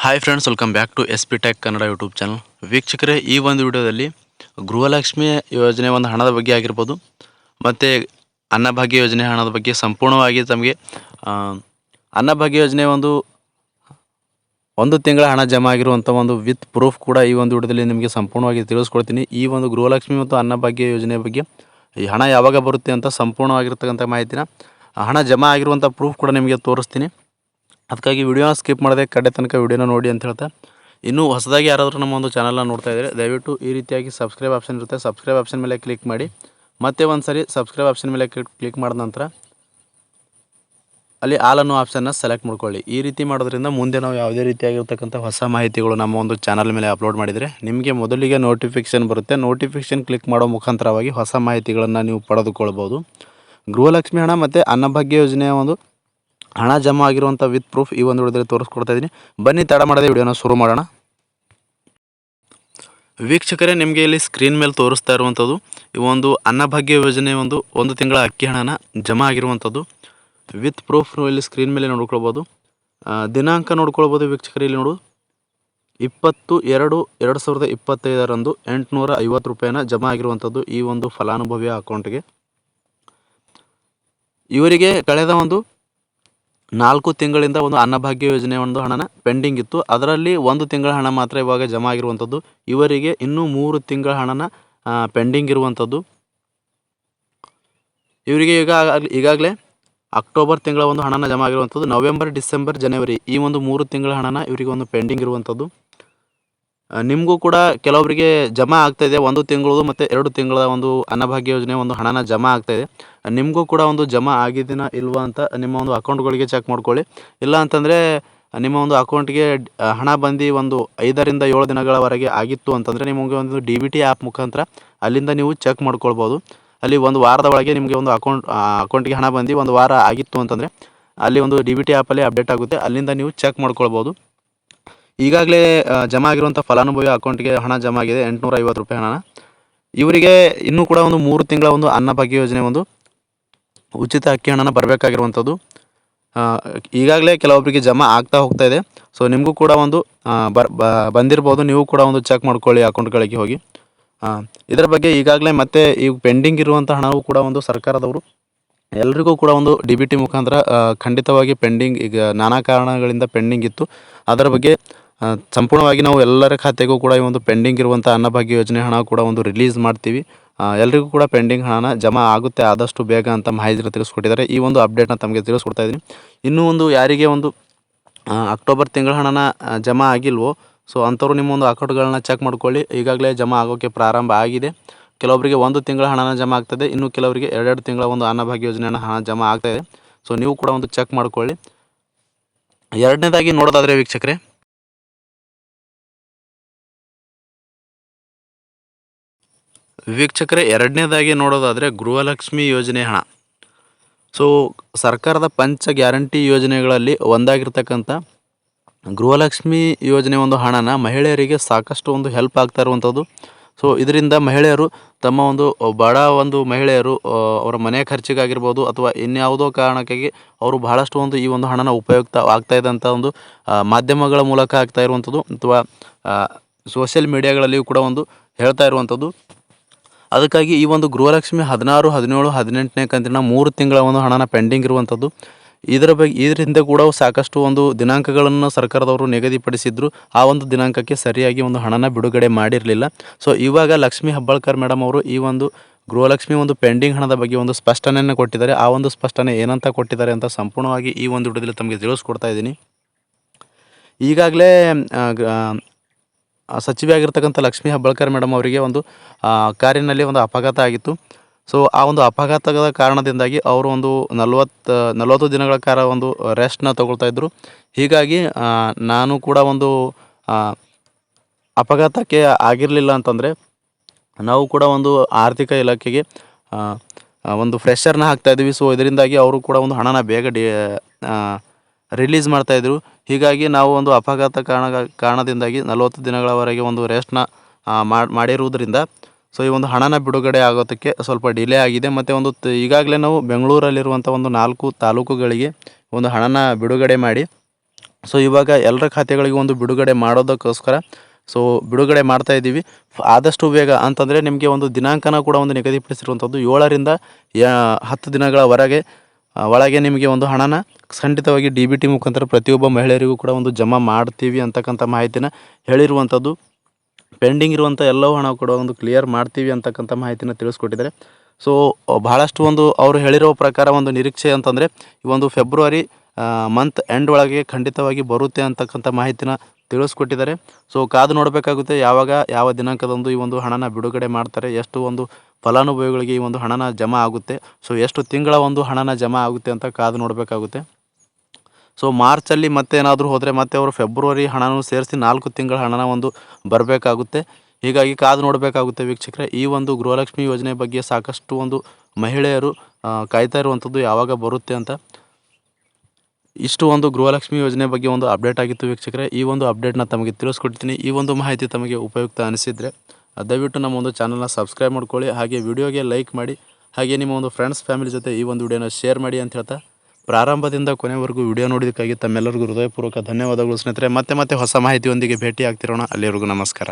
Hi friends, welcome back to S P tech Kannada YouTube channel. ವೀಕ್ಷಕರೇ, ಈ ಒಂದು ವಿಡಿಯೋದಲ್ಲಿ ಗೃಹಲಕ್ಷ್ಮಿ ಯೋಜನೆ ಒಂದು ಹಣದ ಬಗ್ಗೆ ಆಗಿರ್ಬೋದು ಮತ್ತು ಅನ್ನಭಾಗ್ಯ ಯೋಜನೆ ಹಣದ ಬಗ್ಗೆ ಸಂಪೂರ್ಣವಾಗಿ ತಮಗೆ ಅನ್ನಭಾಗ್ಯ ಯೋಜನೆ ಒಂದು ತಿಂಗಳ ಹಣ ಜಮಾ ಆಗಿರುವಂಥ ಒಂದು ವಿತ್ ಪ್ರೂಫ್ ಕೂಡ ಈ ಒಂದು ವಿಡಿಯೋದಲ್ಲಿ ನಿಮಗೆ ಸಂಪೂರ್ಣವಾಗಿ ತಿಳಿಸ್ಕೊಡ್ತೀನಿ. ಈ ಒಂದು ಗೃಹಲಕ್ಷ್ಮಿ ಮತ್ತು ಅನ್ನಭಾಗ್ಯ ಯೋಜನೆ ಬಗ್ಗೆ ಈ ಹಣ ಯಾವಾಗ ಬರುತ್ತೆ ಅಂತ ಸಂಪೂರ್ಣವಾಗಿರ್ತಕ್ಕಂಥ ಮಾಹಿತಿನ ಹಣ ಜಮಾ ಆಗಿರುವಂಥ ಪ್ರೂಫ್ ಕೂಡ ನಿಮಗೆ ತೋರಿಸ್ತೀನಿ. ಅದಕ್ಕಾಗಿ ವಿಡಿಯೋನ ಸ್ಕಿಪ್ ಮಾಡದೆ ಕಡೆ ತನಕ ವಿಡಿಯೋನ ನೋಡಿ ಅಂತ ಹೇಳ್ತಾ, ಇನ್ನೂ ಹೊಸದಾಗಿ ಯಾರಾದರೂ ನಮ್ಮ ಒಂದು ಚಾನಲ್ನ ನೋಡ್ತಾ ಇದ್ದರೆ ದಯವಿಟ್ಟು ಈ ರೀತಿಯಾಗಿ ಸಬ್ಸ್ಕ್ರೈಬ್ ಆಪ್ಷನ್ ಇರುತ್ತೆ, ಸಬ್ಸ್ಕ್ರೈಬ್ ಆಪ್ಷನ್ ಮೇಲೆ ಕ್ಲಿಕ್ ಮಾಡಿ. ಮತ್ತೆ ಒಂದು ಸರಿ ಸಬ್ಸ್ಕ್ರೈಬ್ ಆಪ್ಷನ್ ಮೇಲೆ ಕ್ಲಿಕ್ ಮಾಡಿದ ನಂತರ ಅಲ್ಲಿ ಆಲ್ ಅನ್ನೋ ಆಪ್ಷನ್ನ ಸೆಲೆಕ್ಟ್ ಮಾಡ್ಕೊಳ್ಳಿ. ಈ ರೀತಿ ಮಾಡೋದ್ರಿಂದ ಮುಂದೆ ನಾವು ಯಾವುದೇ ರೀತಿಯಾಗಿರ್ತಕ್ಕಂಥ ಹೊಸ ಮಾಹಿತಿಗಳು ನಮ್ಮ ಒಂದು ಚಾನಲ್ ಮೇಲೆ ಅಪ್ಲೋಡ್ ಮಾಡಿದರೆ ನಿಮಗೆ ಮೊದಲಿಗೆ ನೋಟಿಫಿಕೇಷನ್ ಬರುತ್ತೆ. ನೋಟಿಫಿಕೇಷನ್ ಕ್ಲಿಕ್ ಮಾಡೋ ಮುಖಾಂತರವಾಗಿ ಹೊಸ ಮಾಹಿತಿಗಳನ್ನು ನೀವು ಪಡೆದುಕೊಳ್ಬೋದು. ಗೃಹಲಕ್ಷ್ಮಿ ಹಣ ಮತ್ತು ಅನ್ನಭಾಗ್ಯ ಯೋಜನೆಯ ಒಂದು ಹಣ ಜಮಾ ಆಗಿರುವಂಥ ವಿತ್ ಪ್ರೂಫ್ ಈ ಒಂದು ವಿಡಿಯೋದಲ್ಲಿ ತೋರಿಸ್ಕೊಡ್ತಾ ಇದ್ದೀನಿ. ಬನ್ನಿ ತಡ ಮಾಡದೆ ವಿಡಿಯೋನ ಶುರು ಮಾಡೋಣ. ವೀಕ್ಷಕರೇ, ನಿಮಗೆ ಇಲ್ಲಿ ಸ್ಕ್ರೀನ್ ಮೇಲೆ ತೋರಿಸ್ತಾ ಇರುವಂಥದ್ದು ಈ ಒಂದು ಅನ್ನಭಾಗ್ಯ ಯೋಜನೆ ಒಂದು ತಿಂಗಳ ಅಕ್ಕಿ ಹಣನ ಜಮಾ ಆಗಿರುವಂಥದ್ದು ವಿತ್ ಪ್ರೂಫ್ ಇಲ್ಲಿ ಸ್ಕ್ರೀನ್ ಮೇಲೆ ನೋಡ್ಕೊಳ್ಬೋದು. ದಿನಾಂಕ ನೋಡ್ಕೊಳ್ಬೋದು ವೀಕ್ಷಕರೇ. ಇಲ್ಲಿ ನೋಡು 20/2/2025 850 ರೂಪಾಯಿನ ಜಮಾ ಆಗಿರುವಂಥದ್ದು ಈ ಒಂದು ಫಲಾನುಭವಿಯ ಅಕೌಂಟ್ಗೆ. ಇವರಿಗೆ ಕಳೆದ 4 ತಿಂಗಳಿಂದ ಅನ್ನಭಾಗ್ಯ ಯೋಜನೆ ಹಣನ ಪೆಂಡಿಂಗ್ ಇತ್ತು. ಅದರಲ್ಲಿ 1 ತಿಂಗಳ ಹಣ ಮಾತ್ರ ಇವಾಗ ಜಮಾ ಆಗಿರುವಂಥದ್ದು. ಇವರಿಗೆ ಇನ್ನೂ 3 ತಿಂಗಳ ಹಣನ ಪೆಂಡಿಂಗ್ ಇರುವಂಥದ್ದು. ಇವರಿಗೆ ಈಗಾಗಲೇ ಅಕ್ಟೋಬರ್ ತಿಂಗಳ ಹಣನ ಜಮಾ ಆಗಿರುವಂಥದ್ದು. ನವೆಂಬರ್, ಡಿಸೆಂಬರ್, ಜನವರಿ ಈ 3 ತಿಂಗಳ ಹಣನ ಇವರಿಗೆ ಪೆಂಡಿಂಗ್ ಇರುವಂಥದ್ದು. ನಿಮಗೂ ಕೂಡ ಕೆಲವರಿಗೆ ಜಮಾ ಆಗ್ತಾಯಿದೆ 1 ತಿಂಗಳದು ಮತ್ತು 2 ತಿಂಗಳ ಅನ್ನಭಾಗ್ಯ ಯೋಜನೆ ಹಣನ ಜಮಾ ಆಗ್ತಾಯಿದೆ. ನಿಮಗೂ ಕೂಡ ಜಮಾ ಆಗಿದೆಯಾ ಇಲ್ವಾ ಅಂತ ನಿಮ್ಮ ಅಕೌಂಟ್ಗಳಿಗೆ ಚೆಕ್ ಮಾಡ್ಕೊಳ್ಳಿ. ಇಲ್ಲ ಅಂತಂದರೆ ನಿಮ್ಮ ಅಕೌಂಟ್ಗೆ ಹಣ ಬಂದು 5ರಿಂದ 7 ದಿನಗಳವರೆಗೆ ಆಗಿತ್ತು ಅಂತಂದರೆ ನಿಮಗೆ DBT ಆ್ಯಪ್ ಮುಖಾಂತರ ಅಲ್ಲಿಂದ ನೀವು ಚೆಕ್ ಮಾಡ್ಕೊಳ್ಬೋದು. ಅಲ್ಲಿ 1 ವಾರದ ಒಳಗೆ ನಿಮಗೆ ಅಕೌಂಟಿಗೆ ಹಣ ಬಂದು 1 ವಾರ ಆಗಿತ್ತು ಅಂತಂದರೆ ಅಲ್ಲಿ DBT ಆ್ಯಪಲ್ಲಿ ಅಪ್ಡೇಟ್ ಆಗುತ್ತೆ. ಅಲ್ಲಿಂದ ನೀವು ಚೆಕ್ ಮಾಡ್ಕೊಳ್ಬೋದು. ಈಗಾಗಲೇ ಜಮಾ ಆಗಿರುವಂಥ ಫಲಾನುಭವಿ ಅಕೌಂಟ್ಗೆ ಹಣ ಜಮಾ ಆಗಿದೆ 850 ರೂಪಾಯಿ ಹಣ. ಇವರಿಗೆ ಇನ್ನೂ ಕೂಡ 3 ತಿಂಗಳ ಅನ್ನಭಾಗ್ಯ ಯೋಜನೆ ಉಚಿತ ಅಕ್ಕಿ ಹಣನ ಬರಬೇಕಾಗಿರುವಂಥದ್ದು. ಈಗಾಗಲೇ ಕೆಲವೊಬ್ಬರಿಗೆ ಜಮಾ ಆಗ್ತಾ ಹೋಗ್ತಾ ಇದೆ. ಸೊ ನಿಮಗೂ ಕೂಡ ಬಂದಿರ್ಬೋದು. ನೀವು ಕೂಡ ಚೆಕ್ ಮಾಡ್ಕೊಳ್ಳಿ ಅಕೌಂಟ್ಗಳಿಗೆ ಹೋಗಿ. ಇದರ ಬಗ್ಗೆ ಈಗಾಗಲೇ ಮತ್ತೆ ಈ ಪೆಂಡಿಂಗ್ ಇರುವಂಥ ಹಣವು ಕೂಡ ಸರ್ಕಾರದವರು ಎಲ್ರಿಗೂ ಕೂಡ DBT ಮುಖಾಂತರ ಖಂಡಿತವಾಗಿ ಪೆಂಡಿಂಗ್, ಈಗ ನಾನಾ ಕಾರಣಗಳಿಂದ ಪೆಂಡಿಂಗ್ ಇತ್ತು. ಅದರ ಬಗ್ಗೆ ಸಂಪೂರ್ಣವಾಗಿ ನಾವು ಎಲ್ಲರ ಖಾತೆಗೂ ಕೂಡ ಈ ಪೆಂಡಿಂಗ್ ಇರುವಂಥ ಅನ್ನಭಾಗ್ಯ ಯೋಜನೆ ಹಣ ಕೂಡ ರಿಲೀಸ್ ಮಾಡ್ತೀವಿ. ಎಲ್ರಿಗೂ ಕೂಡ ಪೆಂಡಿಂಗ್ ಹಣನ ಜಮಾ ಆಗುತ್ತೆ ಆದಷ್ಟು ಬೇಗ ಅಂತ ಮಾಹಿತಿ ತಿಳಿಸ್ಕೊಟ್ಟಿದ್ದಾರೆ. ಈ ಅಪ್ಡೇಟ್ನ ತಮಗೆ ತಿಳಿಸ್ಕೊಡ್ತಾ ಇದ್ದೀನಿ. ಇನ್ನೂ ಯಾರಿಗೆ ಅಕ್ಟೋಬರ್ ತಿಂಗಳ ಹಣನ ಜಮಾ ಆಗಿಲ್ವೋ, ಸೊ ಅಂಥವ್ರು ನಿಮ್ಮ ಅಕೌಂಟ್ಗಳನ್ನ ಚೆಕ್ ಮಾಡ್ಕೊಳ್ಳಿ. ಈಗಾಗಲೇ ಜಮಾ ಆಗೋಕ್ಕೆ ಪ್ರಾರಂಭ ಆಗಿದೆ. ಕೆಲವೊಬ್ಬರಿಗೆ 1 ತಿಂಗಳ ಹಣನ ಜಮಾ ಆಗ್ತದೆ, ಇನ್ನು ಕೆಲವರಿಗೆ 2 ತಿಂಗಳ ಅನ್ನಭಾಗ್ಯ ಯೋಜನೆ ಹಣ ಜಮಾ ಆಗ್ತಾಯಿದೆ. ಸೊ ನೀವು ಕೂಡ ಚೆಕ್ ಮಾಡ್ಕೊಳ್ಳಿ. ಎರಡನೇದಾಗಿ ನೋಡೋದಾದರೆ ವೀಕ್ಷಕರೇ ಎರಡನೇದಾಗಿ ನೋಡೋದಾದರೆ ಗೃಹಲಕ್ಷ್ಮಿ ಯೋಜನೆ ಹಣ. ಸೊ ಸರ್ಕಾರದ ಪಂಚ ಗ್ಯಾರಂಟಿ ಯೋಜನೆಗಳಲ್ಲಿ ಒಂದಾಗಿರ್ತಕ್ಕಂಥ ಗೃಹಲಕ್ಷ್ಮಿ ಯೋಜನೆ ಹಣನ ಮಹಿಳೆಯರಿಗೆ ಸಾಕಷ್ಟು ಹೆಲ್ಪ್ ಆಗ್ತಾ ಇರುವಂಥದ್ದು. ಸೊ ಇದರಿಂದ ಮಹಿಳೆಯರು ತಮ್ಮ ಬಡ ಮಹಿಳೆಯರು ಅವರ ಮನೆ ಖರ್ಚಿಗಾಗಿರ್ಬೋದು ಅಥವಾ ಇನ್ಯಾವುದೋ ಕಾರಣಕ್ಕಾಗಿ ಅವರು ಬಹಳಷ್ಟು ಈ ಹಣನ ಉಪಯುಕ್ತ ಆಗ್ತಾ ಇದ್ದಂಥ ಮಾಧ್ಯಮಗಳ ಮೂಲಕ ಆಗ್ತಾ ಇರುವಂಥದ್ದು ಅಥವಾ ಸೋಷಿಯಲ್ ಮೀಡಿಯಾಗಳಲ್ಲಿಯೂ ಕೂಡ ಹೇಳ್ತಾ ಇರುವಂಥದ್ದು. ಅದಕ್ಕಾಗಿ ಈ ಗೃಹಲಕ್ಷ್ಮಿ 16, 17, 18ನೇ ಕಂತಿನ 3 ತಿಂಗಳ ಹಣನ ಪೆಂಡಿಂಗ್ ಇರುವಂಥದ್ದು. ಇದರಿಂದ ಕೂಡ ಸಾಕಷ್ಟು ದಿನಾಂಕಗಳನ್ನು ಸರ್ಕಾರದವರು ನಿಗದಿಪಡಿಸಿದ್ರು. ಆ ದಿನಾಂಕಕ್ಕೆ ಸರಿಯಾಗಿ ಹಣನ ಬಿಡುಗಡೆ ಮಾಡಿರಲಿಲ್ಲ. ಸೊ ಇವಾಗ ಲಕ್ಷ್ಮೀ ಹೆಬ್ಬಾಳ್ಕರ್ ಮೇಡಮ್ ಅವರು ಈ ಗೃಹಲಕ್ಷ್ಮಿ ಪೆಂಡಿಂಗ್ ಹಣದ ಬಗ್ಗೆ ಸ್ಪಷ್ಟನೆಯನ್ನು ಕೊಟ್ಟಿದ್ದಾರೆ. ಆ ಸ್ಪಷ್ಟನೆ ಏನಂತ ಕೊಟ್ಟಿದ್ದಾರೆ ಅಂತ ಸಂಪೂರ್ಣವಾಗಿ ಈ ವಿಡಿಯೋದಲ್ಲಿ ತಮಗೆ ತಿಳಿಸ್ಕೊಡ್ತಾ ಇದ್ದೀನಿ. ಈಗಾಗಲೇ ಸಚಿವೆ ಆಗಿರ್ತಕ್ಕಂಥ ಲಕ್ಷ್ಮೀ ಹೆಬ್ಬಾಳ್ಕರ್ ಮೇಡಮ್ ಅವರಿಗೆ ಕಾರಿನಲ್ಲಿ ಅಪಘಾತ ಆಗಿತ್ತು. ಸೊ ಆ ಅಪಘಾತದ ಕಾರಣದಿಂದಾಗಿ ಅವರು 40 ದಿನಗಳ ಕಾಲ ರೆಸ್ಟ್ನ ತಗೊಳ್ತಾ ಇದ್ದರು. ಹೀಗಾಗಿ ನಾನು ಕೂಡ ಅಪಘಾತಕ್ಕೆ ಆಗಿರಲಿಲ್ಲ ಅಂತಂದರೆ ನಾವು ಕೂಡ ಆರ್ಥಿಕ ಇಲಾಖೆಗೆ ಫ್ರೆಶರ್ನ ಹಾಕ್ತಾಯಿದ್ವಿ. ಸೊ ಇದರಿಂದಾಗಿ ಅವರು ಕೂಡ ಹಣನ ಬೇಗ ರಿಲೀಸ್ ಮಾಡ್ತಾಯಿದ್ರು. ಹೀಗಾಗಿ ನಾವು ಅಪಘಾತ ಕಾರಣದಿಂದಾಗಿ 40 ದಿನಗಳವರೆಗೆ ರೆಸ್ಟ್ನ ಮಾಡಿರುವುದರಿಂದ ಸೊ ಈ ಹಣನ ಬಿಡುಗಡೆ ಆಗೋದಕ್ಕೆ ಸ್ವಲ್ಪ ಡಿಲೇ ಆಗಿದೆ. ಮತ್ತು ಈಗಾಗಲೇ ನಾವು ಬೆಂಗಳೂರಲ್ಲಿರುವಂಥ 4 ತಾಲೂಕುಗಳಿಗೆ ಹಣನ ಬಿಡುಗಡೆ ಮಾಡಿ ಸೊ ಇವಾಗ ಎಲ್ಲರ ಖಾತೆಗಳಿಗೆ ಒಂದು ಬಿಡುಗಡೆ ಮಾಡೋದಕ್ಕೋಸ್ಕರ ಬಿಡುಗಡೆ ಮಾಡ್ತಾ ಇದ್ದೀವಿ. ಆದಷ್ಟು ಬೇಗ ಅಂತಂದರೆ ನಿಮಗೆ ಒಂದು ದಿನಾಂಕನ ಕೂಡ ಒಂದು ನಿಗದಿಪಡಿಸಿರುವಂಥದ್ದು 7ರಿಂದ 10 ದಿನಗಳವರೆಗೆ ಒಳಗೆ ನಿಮಗೆ ಒಂದು ಹಣನ ಖಂಡಿತವಾಗಿ DBT ಮುಖಾಂತರ ಪ್ರತಿಯೊಬ್ಬ ಮಹಿಳೆಯರಿಗೂ ಕೂಡ ಒಂದು ಜಮಾ ಮಾಡ್ತೀವಿ ಅಂತಕ್ಕಂಥ ಮಾಹಿತಿನ ಹೇಳಿರುವಂಥದ್ದು. ಪೆಂಡಿಂಗ್ ಇರುವಂಥ ಎಲ್ಲವೂ ಹಣ ಕೂಡ ಒಂದು ಕ್ಲಿಯರ್ ಮಾಡ್ತೀವಿ ಅಂತಕ್ಕಂಥ ಮಾಹಿತಿನ ತಿಳಿಸ್ಕೊಟ್ಟಿದ್ದಾರೆ. ಬಹಳಷ್ಟು ಒಂದು ಅವರು ಹೇಳಿರೋ ಪ್ರಕಾರ ಒಂದು ನಿರೀಕ್ಷೆ ಅಂತಂದರೆ ಈ ಒಂದು ಫೆಬ್ರವರಿ ಮಂತ್ ಎಂಡ್ ಒಳಗೆ ಖಂಡಿತವಾಗಿ ಬರುತ್ತೆ ಅಂತಕ್ಕಂಥ ಮಾಹಿತಿನ ತಿಳಿಸ್ಕೊಟ್ಟಿದ್ದಾರೆ. ಕಾದು ನೋಡಬೇಕಾಗುತ್ತೆ ಯಾವಾಗ ಯಾವ ದಿನಾಂಕದಂದು ಈ ಒಂದು ಹಣನ ಬಿಡುಗಡೆ ಮಾಡ್ತಾರೆ, ಎಷ್ಟು ಒಂದು ಫಲಾನುಭವಿಗಳಿಗೆ ಈ ಒಂದು ಹಣನ ಜಮಾ ಆಗುತ್ತೆ, ಎಷ್ಟು ತಿಂಗಳ ಒಂದು ಹಣನ ಜಮಾ ಆಗುತ್ತೆ ಅಂತ ಕಾದು ನೋಡಬೇಕಾಗುತ್ತೆ. ಮಾರ್ಚಲ್ಲಿ ಮತ್ತೆ ಏನಾದರೂ ಹೋದರೆ ಮತ್ತೆ ಅವರು ಫೆಬ್ರವರಿ ಹಣನೂ ಸೇರಿಸಿ 4 ತಿಂಗಳ ಹಣನ ಒಂದು ಬರಬೇಕಾಗುತ್ತೆ. ಹೀಗಾಗಿ ಕಾದು ನೋಡಬೇಕಾಗುತ್ತೆ ವೀಕ್ಷಕರೇ. ಈ ಒಂದು ಗೃಹಲಕ್ಷ್ಮಿ ಯೋಜನೆ ಬಗ್ಗೆ ಸಾಕಷ್ಟು ಒಂದು ಮಹಿಳೆಯರು ಕಾಯ್ತಾ ಇರುವಂಥದ್ದು ಯಾವಾಗ ಬರುತ್ತೆ ಅಂತ. ಇಷ್ಟು ಒಂದು ಗೃಹಲಕ್ಷ್ಮಿ ಯೋಜನೆ ಬಗ್ಗೆ ಒಂದು ಅಪ್ಡೇಟ್ ಆಗಿತ್ತು ವೀಕ್ಷಕರೇ. ಈ ಒಂದು ಅಪ್ಡೇಟ್ನ ತಮಗೆ ತಿಳಿಸ್ಕೊಡ್ತೀನಿ. ಈ ಒಂದು ಮಾಹಿತಿ ತಮಗೆ ಉಪಯುಕ್ತ ಅನಿಸಿದರೆ ದಯವಿಟ್ಟು ನಮ್ಮ ಒಂದು ಚಾನಲ್ನ ಸಬ್ಸ್ಕ್ರೈಬ್ ಮಾಡ್ಕೊಳ್ಳಿ, ಹಾಗೆ ವಿಡಿಯೋಗೆ ಲೈಕ್ ಮಾಡಿ, ಹಾಗೆ ನಿಮ್ಮ ಒಂದು ಫ್ರೆಂಡ್ಸ್ ಫ್ಯಾಮಿಲಿ ಜೊತೆ ಈ ಒಂದು ವಿಡಿಯೋನ ಶೇರ್ ಮಾಡಿ ಅಂತ ಹೇಳ್ತಾ ಪ್ರಾರಂಭದಿಂದ ಕೊನೆವರೆಗೂ ವಿಡಿಯೋ ನೋಡೋದಕ್ಕಾಗಿ ತಮ್ಮೆಲ್ಲರಿಗೂ ಹೃದಯಪೂರ್ವಕ ಧನ್ಯವಾದಗಳು ಸ್ನೇಹಿತರೆ. ಮತ್ತೆ ಹೊಸ ಮಾಹಿತಿಯೊಂದಿಗೆ ಭೇಟಿ ಆಗ್ತಿರೋಣ. ಅಲ್ಲಿವರೆಗೂ ನಮಸ್ಕಾರ.